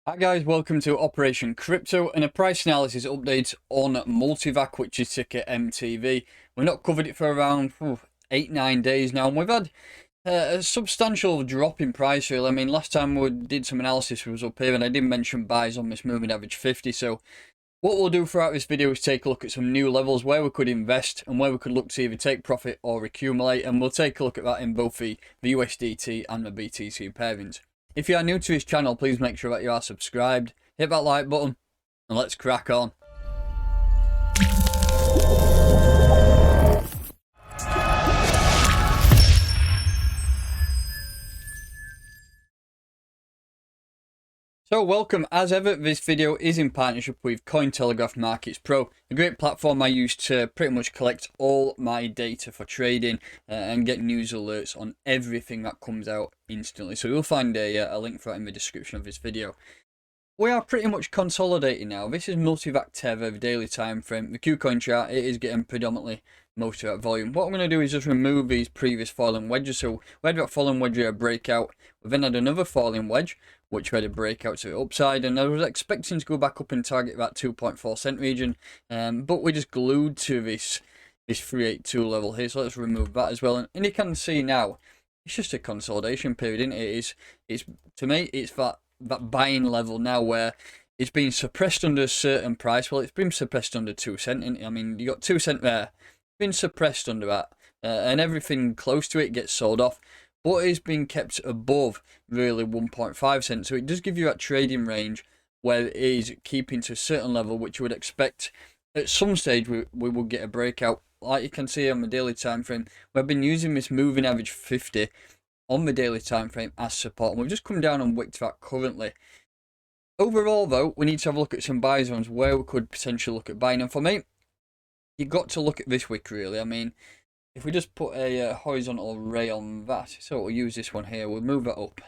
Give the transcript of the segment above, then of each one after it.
Hi guys, welcome to Operation Crypto and a price analysis update on MultiVAC, which is ticker MTV. We've not covered it for around 8-9 days now, and we've had a substantial drop in price really. I mean, last time we did some analysis was up here and I did mention buys on this moving average 50. So what we'll do throughout this video is take a look at some new levels where we could invest and where we could look to either take profit or accumulate, and we'll take a look at that in both the USDT and the BTC pairings. If you are new to this channel, please make sure that you are subscribed, hit that like button, and let's crack on. So welcome, as ever, this video is in partnership with Cointelegraph Markets Pro, a great platform I use to pretty much collect all my data for trading and get news alerts on everything that comes out instantly. So you'll find a link for that in the description of this video. We are pretty much consolidating now. This is MultiVAC Tether, the daily time frame. The Qcoin chart, it is getting predominantly most of that volume. What I'm going to do is just remove these previous falling wedges. So we had that falling wedge here, a breakout. We then had another falling wedge, which we had a breakout to the upside. And I was expecting to go back up and target that 2.4 cent region. But we're just glued to this 382 level here. So let's remove that as well. And you can see now, it's just a consolidation period, isn't it? It's to me, it's that buying level now where it's been suppressed under a certain price. Well, it's been suppressed under 2 cent. I mean, you got 2 cent there, been suppressed under that, and everything close to it gets sold off. But it's been kept above really 1.5 cents. So it does give you that trading range where it is keeping to a certain level, which you would expect at some stage we will get a breakout. Like you can see on the daily time frame, we've been using this moving average 50 on the daily time frame as support, and we've just come down and wicked that currently. Overall though, we need to have a look at some buy zones where we could potentially look at buying, and for me, you got to look at this wick really. I mean, if we just put a horizontal ray on that, so we'll use this one here, we'll move that up.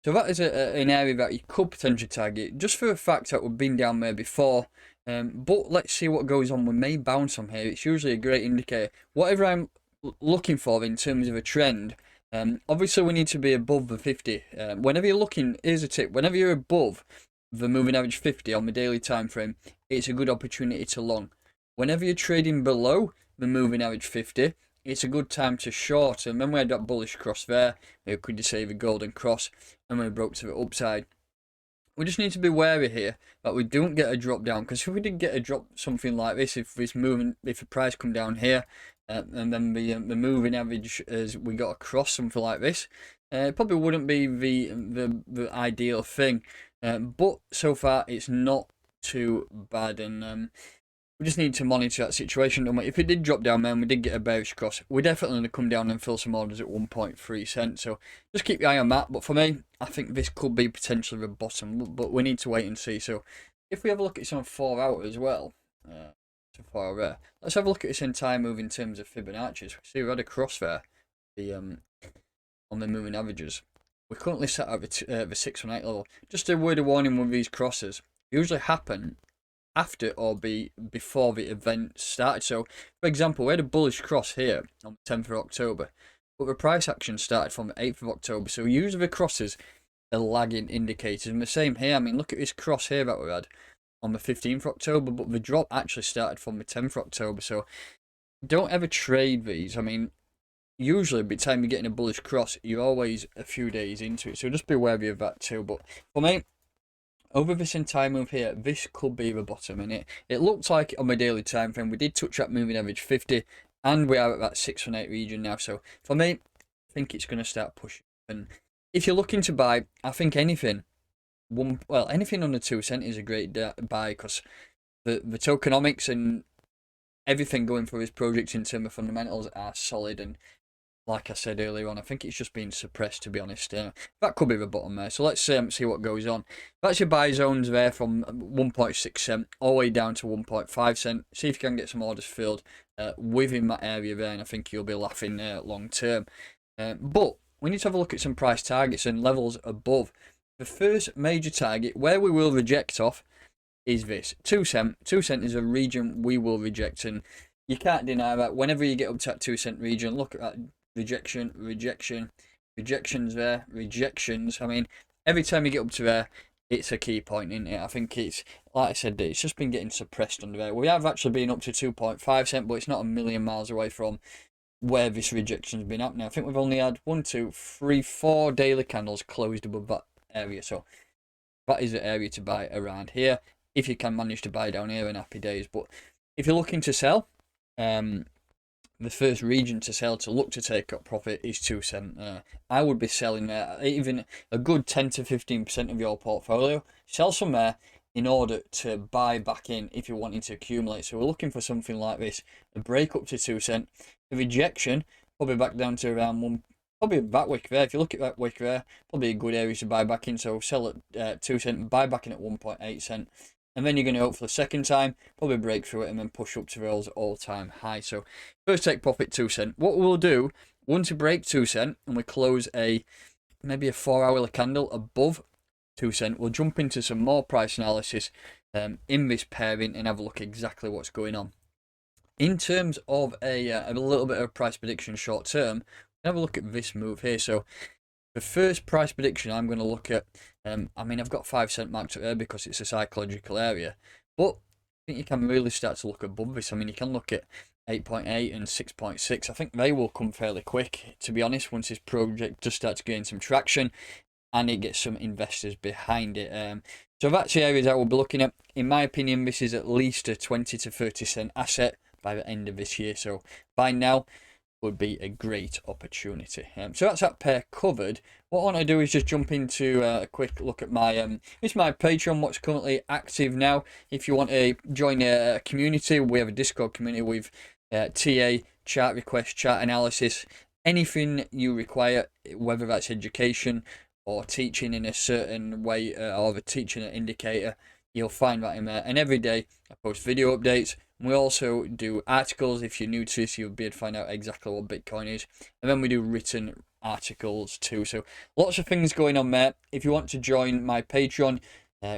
So that is an area that you could potentially target, just for the fact that we've been down there before. But let's see what goes on. We may bounce from here. It's usually a great indicator. Whatever I'm looking for in terms of a trend, obviously we need to be above the 50. Whenever you're looking, here's a tip, whenever you're above the moving average 50 on the daily time frame, it's a good opportunity to long. Whenever you're trading below the moving average 50, it's a good time to short. And when we had that bullish cross there, we could just say the golden cross, and we broke to the upside. We just need to be wary here that we don't get a drop down, because if we did get a drop something like this, if the price come down here, and then the moving average as we got across something like this, it probably wouldn't be the ideal thing. But so far it's not too bad, and we just need to monitor that situation, don't we? If it did drop down there and we did get a bearish cross, we're definitely going to come down and fill some orders at 1.3 cents. So just keep your eye on that. But for me, I think this could be potentially the bottom, but we need to wait and see. So if we have a look at some 4 hour as well, so 4 hour there, let's have a look at this entire move in terms of Fibonacci's. See, we had a cross there, on the moving averages. We're currently set at the 618 level. Just a word of warning with these crosses, usually happen after or before the event started. So for example, we had a bullish cross here on the 10th of October, but the price action started from the 8th of October. So usually the crosses are lagging indicators, and the same here. I mean, look at this cross here that we had on the 15th of October, but the drop actually started from the 10th of October. So don't ever trade these. I mean, usually by the time you're getting a bullish cross, you're always a few days into it, so just be wary of that too. But for me, over this entire move here, this could be the bottom, and it looked like on my daily time frame we did touch that moving average 50, and we are at that 618 region now. So for me, I think it's going to start pushing. And if you're looking to buy, I think anything under 2 cent is a great buy, because the tokenomics and everything going through this project in terms of fundamentals are solid. And like I said earlier on, I think it's just been suppressed, to be honest. That could be the bottom there. So let's see what goes on. That's your buy zones there from 1.6 cent all the way down to 1.5 cent. See if you can get some orders filled within that area there, and I think you'll be laughing long term. But we need to have a look at some price targets and levels above. The first major target where we will reject off is this 2 cent. 2 cent is a region we will reject, and you can't deny that. Whenever you get up to that 2 cent region, look at that. Rejections there, rejections. I mean, every time you get up to there, it's a key point in it. I think it's, like I said, it's just been getting suppressed under there. We have actually been up to 2.5 cent, but it's not a million miles away from where this rejection's been happening. I think we've only had 1, 2, 3, 4 daily candles closed above that area, so that is the area to buy around here. If you can manage to buy down here, in happy days. But if you're looking to sell, the first region to sell, to look to take up profit, is 2 cent. I would be selling there, even a good 10 to 15% of your portfolio. Sell some there in order to buy back in if you're wanting to accumulate. So we're looking for something like this, a break up to 2 cent, a rejection, probably back down to around 1, probably that wick there. If you look at that wick there, probably a good area to buy back in. So sell at 2 cent, buy back in at 1.8 cent. And then you're going to hope for the second time, probably break through it and then push up to those all-time high. So first take profit 2 cent. What we'll do, once we break 2 cent and we close maybe a 4-hourly candle above 2 cent, we'll jump into some more price analysis in this pairing and have a look exactly what's going on. In terms of a little bit of price prediction short term, have a look at this move here. So the first price prediction I'm going to look at, I mean, I've got 5 cent marked up there because it's a psychological area, but I think you can really start to look above this. I mean, you can look at 8.8 and 6.6. I think they will come fairly quick, to be honest, once this project just starts to gain some traction and it gets some investors behind it. So that's the areas I will be looking at. In my opinion, this is at least a 20 to 30 cent asset by the end of this year. So by now, would be a great opportunity. So that's that pair covered. What I want to do is just jump into a quick look at my it's my Patreon, what's currently active now. If you want to join a community, we have a Discord community with TA, chart requests, chart analysis, anything you require, whether that's education or teaching in a certain way or the teaching an indicator, you'll find that in there. And every day I post video updates. We also do articles. If you're new to this, you'll be able to find out exactly what Bitcoin is. And then we do written articles too. So lots of things going on there. If you want to join my Patreon,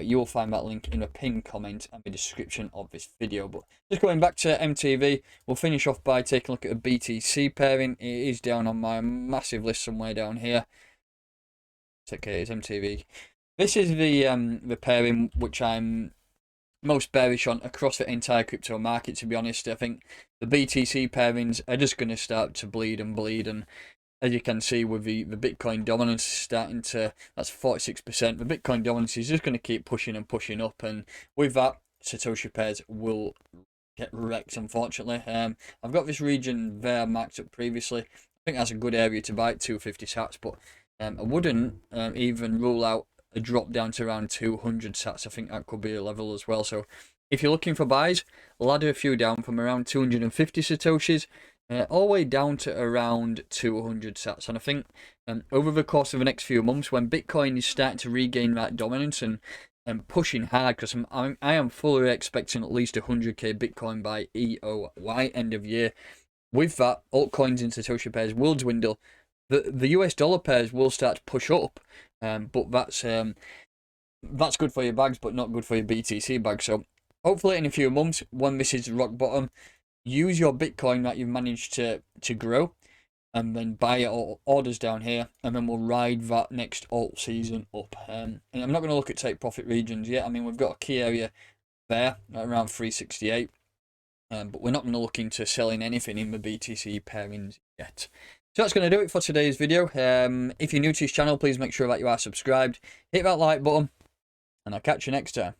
you will find that link in the pinned comment and the description of this video. But just going back to MTV, we'll finish off by taking a look at a BTC pairing. It is down on my massive list somewhere down here. It's okay, it's MTV. This is the pairing which I'm most bearish on across the entire crypto market, to be honest. I think the BTC pairings are just going to start to bleed, and as you can see with the Bitcoin dominance starting to, that's 46%, the Bitcoin dominance is just going to keep pushing and pushing up, and with that, Satoshi pairs will get wrecked, unfortunately. I've got this region there marked up previously. I think that's a good area to buy at 250 sats, but I wouldn't even rule out a drop down to around 200 sats. I think that could be a level as well. So if you're looking for buys, ladder a few down from around 250 satoshis all the way down to around 200 sats. And I think over the course of the next few months, when Bitcoin is starting to regain that dominance and pushing hard, because I am fully expecting at least 100k Bitcoin by EOY end of year. With that, altcoins and Satoshi pairs will dwindle. The US dollar pairs will start to push up, but that's good for your bags, but not good for your BTC bags. So hopefully in a few months, when this is rock bottom, use your Bitcoin that you've managed to grow, and then buy all orders down here, and then we'll ride that next alt season up. And I'm not going to look at take profit regions yet. I mean, we've got a key area there at around 368, but we're not going to look into selling anything in the BTC pairings yet. So that's going to do it for today's video. If you're new to this channel, please make sure that you are subscribed. Hit that like button, and I'll catch you next time.